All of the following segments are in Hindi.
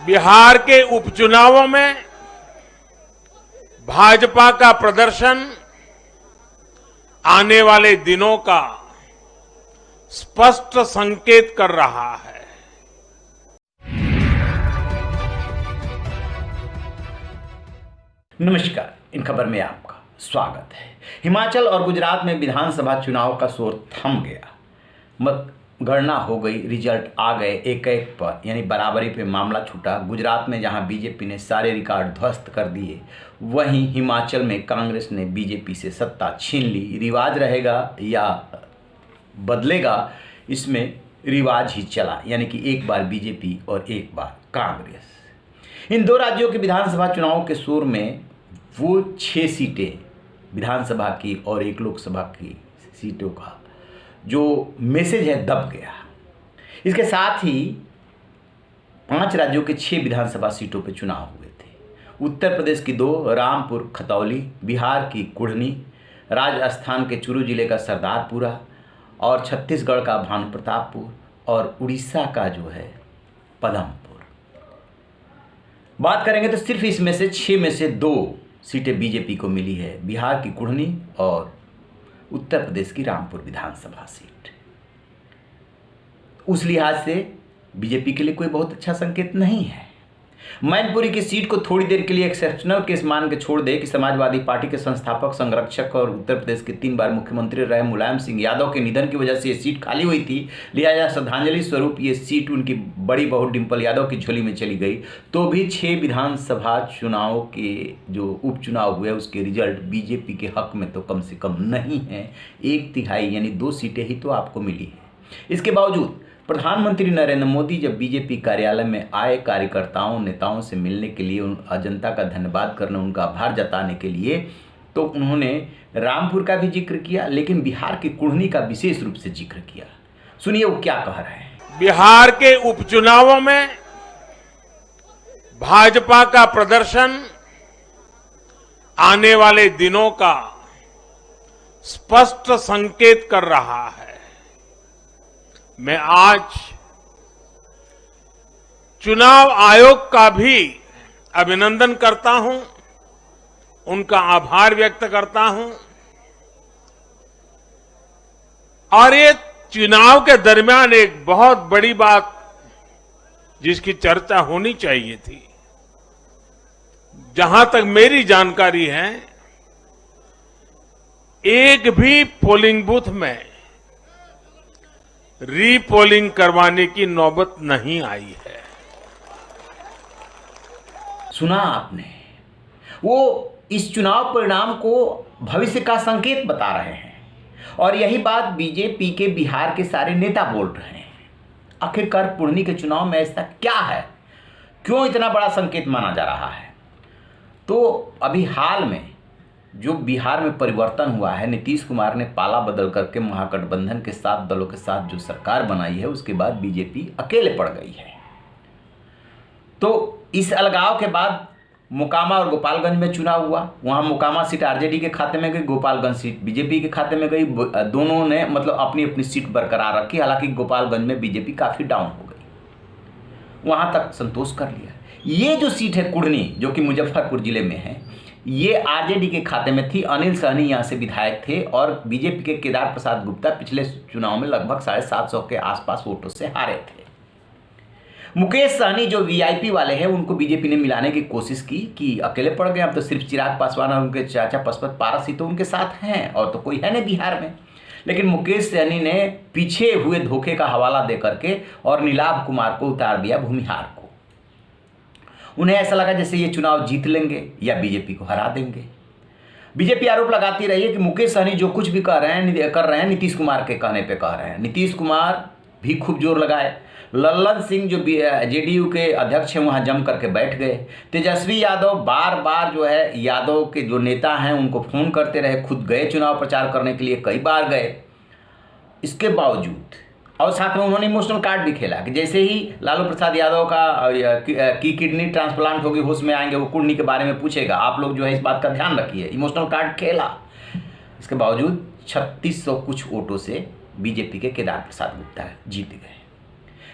बिहार के उपचुनावों में भाजपा का प्रदर्शन आने वाले दिनों का स्पष्ट संकेत कर रहा है। नमस्कार, इन खबर में आपका स्वागत है। हिमाचल और गुजरात में विधानसभा चुनाव का शोर थम गया। मतगणना हो गई, रिजल्ट आ गए एक एक पर, यानी बराबरी पे मामला छूटा। गुजरात में जहां बीजेपी ने सारे रिकॉर्ड ध्वस्त कर दिए, वहीं हिमाचल में कांग्रेस ने बीजेपी से सत्ता छीन ली। रिवाज रहेगा या बदलेगा, इसमें रिवाज ही चला, यानी कि एक बार बीजेपी और एक बार कांग्रेस। इन दो राज्यों के विधानसभा चुनाव के शोर में वो 6 सीटें विधानसभा की और एक लोकसभा की सीटों का जो मैसेज है दब गया। इसके साथ ही 5 राज्यों के 6 विधानसभा सीटों पर चुनाव हुए थे। उत्तर प्रदेश की 2, रामपुर खतौली, बिहार की कुढ़नी, राजस्थान के चुरू जिले का सरदारपुरा और छत्तीसगढ़ का भानुप्रतापपुर और उड़ीसा का जो है पदमपुर। बात करेंगे तो सिर्फ इसमें से 6 में से 2 सीटें बीजेपी को मिली है, बिहार की कुढ़नी और उत्तर प्रदेश की रामपुर विधानसभा सीट। उस लिहाज से बीजेपी के लिए कोई बहुत अच्छा संकेत नहीं है। मैनपुरी की सीट को थोड़ी देर के लिए एक्सेप्शनल केस मान के छोड़ दे कि समाजवादी पार्टी के संस्थापक, संरक्षक और उत्तर प्रदेश के 3 बार मुख्यमंत्री रहे मुलायम सिंह यादव के निधन की वजह से ये सीट खाली हुई थी, लिहाजा श्रद्धांजलि स्वरूप ये सीट उनकी बड़ी बहू डिंपल यादव की झोली में चली गई। तो भी 6 विधानसभा चुनाव के जो उपचुनाव हुए उसके रिजल्ट बीजेपी के हक में तो कम से कम नहीं है। 1/3 यानी 2 सीटें ही तो आपको मिली है। इसके बावजूद प्रधानमंत्री नरेंद्र मोदी जब बीजेपी कार्यालय में आए, कार्यकर्ताओं नेताओं से मिलने के लिए, जनता का धन्यवाद करने, उनका आभार जताने के लिए, तो उन्होंने रामपुर का भी जिक्र किया, लेकिन बिहार की कुढ़नी का विशेष रूप से जिक्र किया। सुनिए वो क्या कह रहे हैं। बिहार के उपचुनावों में भाजपा का प्रदर्शन आने वाले दिनों का स्पष्ट संकेत कर रहा है। मैं आज चुनाव आयोग का भी अभिनंदन करता हूं, उनका आभार व्यक्त करता हूं। और ये चुनाव के दरमियान एक बहुत बड़ी बात जिसकी चर्चा होनी चाहिए थी, जहां तक मेरी जानकारी है, एक भी पोलिंग बूथ में रीपोलिंग करवाने की नौबत नहीं आई है। सुना आपने, वो इस चुनाव परिणाम को भविष्य का संकेत बता रहे हैं और यही बात बीजेपी के बिहार के सारे नेता बोल रहे हैं। आखिरकार कुढ़नी के चुनाव में ऐसा क्या है, क्यों इतना बड़ा संकेत माना जा रहा है? तो अभी हाल में जो बिहार में परिवर्तन हुआ है, नीतीश कुमार ने पाला बदल करके महागठबंधन के 7 दलों के साथ जो सरकार बनाई है, उसके बाद बीजेपी अकेले पड़ गई है। तो इस अलगाव के बाद मोकामा और गोपालगंज में चुनाव हुआ। वहां मोकामा सीट आरजेडी के खाते में गई, गोपालगंज सीट बीजेपी के खाते में गई। दोनों ने मतलब अपनी अपनी सीट बरकरार रखी। हालांकि गोपालगंज में बीजेपी काफी डाउन हो गई, वहां तक संतोष कर लिया। ये जो सीट है कुढ़नी, जो कि मुजफ्फरपुर जिले में है, ये आरजेडी के खाते में थी। अनिल सहनी यहाँ से विधायक थे और बीजेपी के केदार प्रसाद गुप्ता पिछले चुनाव में लगभग 750 के आसपास वोटों से हारे थे। मुकेश सहनी जो वीआईपी वाले हैं, उनको बीजेपी ने मिलाने की कोशिश की कि अकेले पड़ गए। अब तो सिर्फ चिराग पासवान और उनके चाचा पशुपत पारस ही तो उनके साथ हैं और तो कोई है नहीं बिहार में। लेकिन मुकेश सहनी ने पीछे हुए धोखे का हवाला दे करके और नीलाभ कुमार को उतार दिया भूमिहार को। उन्हें ऐसा लगा जैसे ये चुनाव जीत लेंगे या बीजेपी को हरा देंगे। बीजेपी आरोप लगाती रही है कि मुकेश सहनी जो कुछ भी कर रहे हैं नीतीश कुमार के कहने पे कह रहे हैं। नीतीश कुमार भी खूब जोर लगाए। लल्लन सिंह जो जेडीयू के अध्यक्ष हैं वहां जम करके बैठ गए। तेजस्वी यादव बार बार जो है यादव के जो नेता हैं उनको फोन करते रहे, खुद गए चुनाव प्रचार करने के लिए, कई बार गए। इसके बावजूद और साथ में उन्होंने इमोशनल कार्ड भी खेला कि जैसे ही लालू प्रसाद यादव की किडनी ट्रांसप्लांट होगी, होश में आएंगे, वो कुढ़नी के बारे में पूछेगा, आप लोग जो है इस बात का ध्यान रखिए। इमोशनल कार्ड खेला। इसके बावजूद 3600 कुछ वोटों से बीजेपी के केदार प्रसाद गुप्ता जीत गए।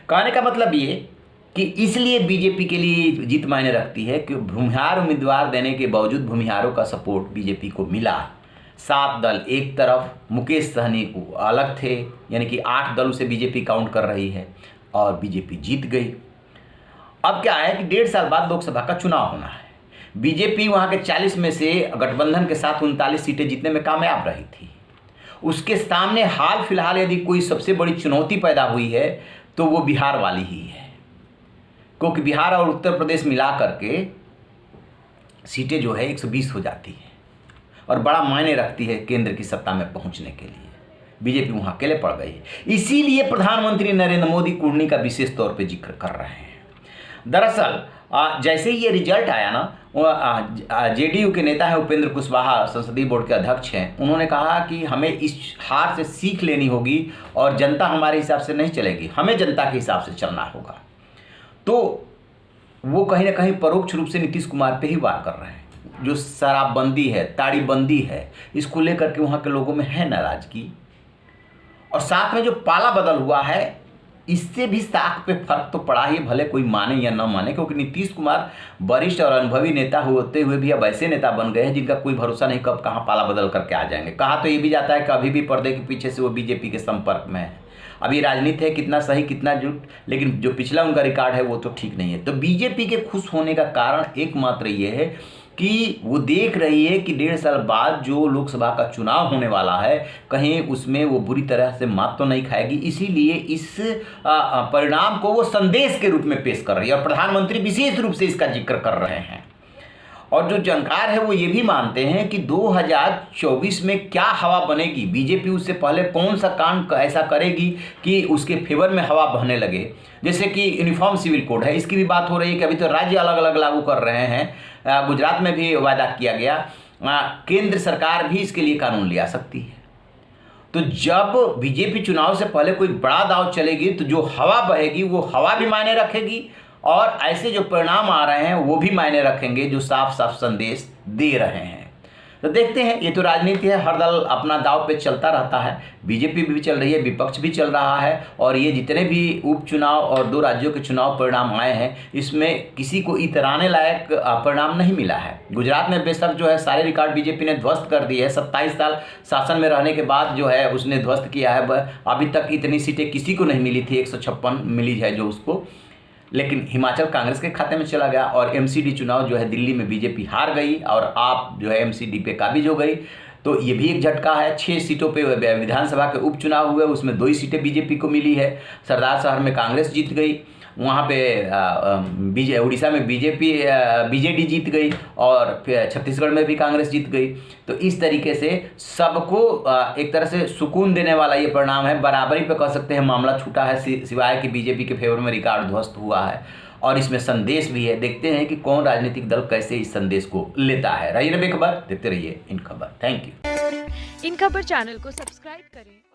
कहने का मतलब ये कि इसलिए बीजेपी के लिए जीत मायने रखती है कि भूमिहार उम्मीदवार देने के बावजूद भूमिहारों का सपोर्ट बीजेपी को मिला। 7 दल एक तरफ, मुकेश सहनी अलग थे, यानी कि 8 दल उसे बीजेपी काउंट कर रही है और बीजेपी जीत गई। अब क्या है कि 1.5 साल बाद लोकसभा का चुनाव होना है। बीजेपी वहाँ के 40 में से गठबंधन के साथ 39 सीटें जीतने में कामयाब रही थी। उसके सामने हाल फिलहाल यदि कोई सबसे बड़ी चुनौती पैदा हुई है तो वो बिहार वाली ही है, क्योंकि बिहार और उत्तर प्रदेश मिला करके सीटें जो है 120 हो जाती है और बड़ा मायने रखती है केंद्र की सत्ता में पहुंचने के लिए। बीजेपी वहाँ अकेले पड़ गई है, इसीलिए प्रधानमंत्री नरेंद्र मोदी कुर्नी का विशेष तौर पे जिक्र कर रहे हैं। दरअसल जैसे ही ये रिजल्ट आया ना, जेडीयू के नेता हैं उपेंद्र कुशवाहा, संसदीय बोर्ड के अध्यक्ष हैं, उन्होंने कहा कि हमें इस हार से सीख लेनी होगी और जनता हमारे हिसाब से नहीं चलेगी, हमें जनता के हिसाब से चलना होगा। तो वो कहीं ना कहीं परोक्ष रूप से नीतीश कुमार पे ही वार कर रहे हैं। जो शराबबंदी है, ताड़ीबंदी है, इसको लेकर के वहाँ के लोगों में है नाराजगी, और साथ में जो पाला बदल हुआ है इससे भी साख पे फर्क तो पड़ा ही, भले कोई माने या न माने, क्योंकि नीतीश कुमार वरिष्ठ और अनुभवी नेता होते हुए भी अब ऐसे नेता बन गए हैं जिनका कोई भरोसा नहीं कब कहाँ पाला बदल करके आ जाएंगे। कहा तो ये भी जाता है कि अभी भी पर्दे के पीछे से वो बीजेपी के संपर्क में है। अब ये राजनीति है, कितना सही कितना झूठ, लेकिन जो पिछला उनका रिकॉर्ड है वो तो ठीक नहीं है। तो बीजेपी के खुश होने का कारण एकमात्र ये है कि वो देख रही है कि 1.5 साल बाद जो लोकसभा का चुनाव होने वाला है कहीं उसमें वो बुरी तरह से मात तो नहीं खाएगी, इसीलिए इस परिणाम को वो संदेश के रूप में पेश कर रही है और प्रधानमंत्री विशेष रूप से इसका जिक्र कर रहे हैं। और जो जानकार है वो ये भी मानते हैं कि 2024 में क्या हवा बनेगी, बीजेपी उससे पहले कौन सा कांड ऐसा करेगी कि उसके फेवर में हवा बहने लगे। जैसे कि यूनिफॉर्म सिविल कोड है, इसकी भी बात हो रही है कि अभी तो राज्य अलग अलग लागू कर रहे हैं। गुजरात में भी वायदा किया गया, केंद्र सरकार भी इसके लिए कानून ले आ सकती है। तो जब बीजेपी चुनाव से पहले कोई बड़ा दांव चलेगी तो जो हवा बहेगी वो हवा भी मायने रखेगी और ऐसे जो परिणाम आ रहे हैं वो भी मायने रखेंगे जो साफ साफ संदेश दे रहे हैं। तो देखते हैं, ये तो राजनीति है, हर दल अपना दाव पे चलता रहता है। बीजेपी भी चल रही है, विपक्ष भी चल रहा है, और ये जितने भी उपचुनाव और 2 राज्यों के चुनाव परिणाम आए हैं इसमें किसी को इतराने लायक परिणाम नहीं मिला है। गुजरात में बेशक जो है सारे रिकॉर्ड बीजेपी ने ध्वस्त कर दिए है। 27 साल शासन में रहने के बाद जो है उसने ध्वस्त किया है। अभी तक इतनी सीटें किसी को नहीं मिली थी, 156 मिली है जो उसको, लेकिन हिमाचल कांग्रेस के खाते में चला गया। और एमसीडी चुनाव जो है दिल्ली में बीजेपी हार गई और आप जो है एमसीडी पे काबिज हो गई, तो ये भी एक झटका है। 6 सीटों पे विधानसभा के उपचुनाव हुए, उसमें 2 ही सीटें बीजेपी को मिली है। सरदार शहर में कांग्रेस जीत गई, वहाँ पे उड़ीसा में बीजेडी जीत गई और फिर छत्तीसगढ़ में भी कांग्रेस जीत गई। तो इस तरीके से सबको एक तरह से सुकून देने वाला ये परिणाम है। बराबरी पे कह सकते हैं मामला छूटा है, सिवाय कि बीजेपी के फेवर में रिकॉर्ड ध्वस्त हुआ है और इसमें संदेश भी है। देखते हैं कि कौन राजनीतिक दल कैसे इस संदेश को लेता है। रहिए ना बेखबर, देखते रहिए इन खबर। Thank you. इन खबर चैनल को सब्सक्राइब करें।